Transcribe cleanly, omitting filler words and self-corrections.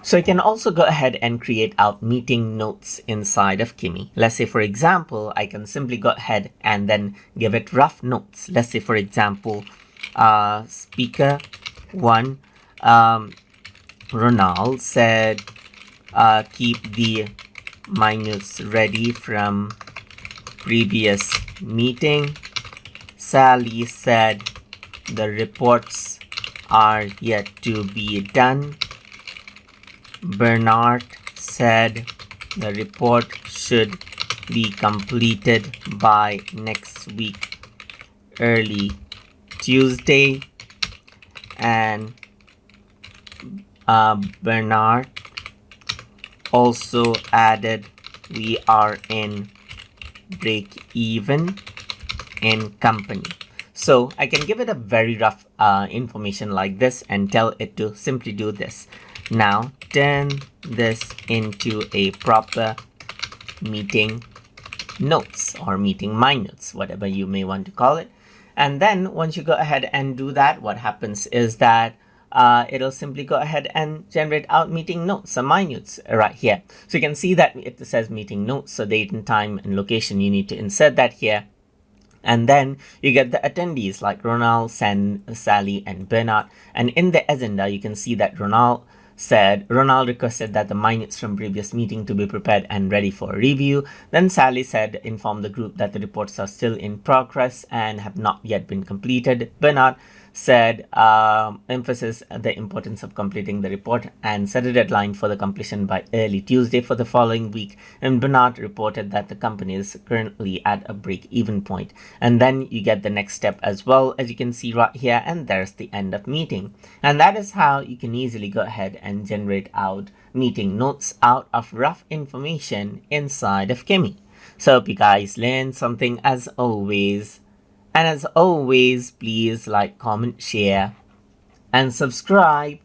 So you can also go ahead and create out meeting notes inside of Kimi. Let's say, for example, I can simply go ahead and then give it rough notes. Let's say, for example, speaker 1, Ronald said, keep the minutes ready from previous meeting. Sally said the reports are yet to be done. Bernard said the report should be completed by next week, early Tuesday. And Bernard also added, we are in break even in company. So I can give it a very rough information like this and tell it to simply do this. Now turn this into a proper meeting notes or meeting minutes, whatever you may want to call it. And then once you go ahead and do that, what happens is that it'll simply go ahead and generate out meeting notes, some minutes right here. So you can see that it says meeting notes, so date and time and location. You need to insert that here. And then you get the attendees like Ronald, Sally, and Bernard. And in the agenda, you can see that Ronald requested that the minutes from previous meeting to be prepared and ready for review. Then Sally said, inform the group that the reports are still in progress and have not yet been completed. Bernard said, emphasis the importance of completing the report and set a deadline for the completion by early Tuesday for the following week. And Bernard reported that the company is currently at a break-even point. And then you get the next step as well, as you can see right here, and there's the end of meeting. And that is how you can easily go ahead and generate out meeting notes out of rough information inside of Kimi. So hope you guys learned something as always. And as always, please like, comment, share, and subscribe.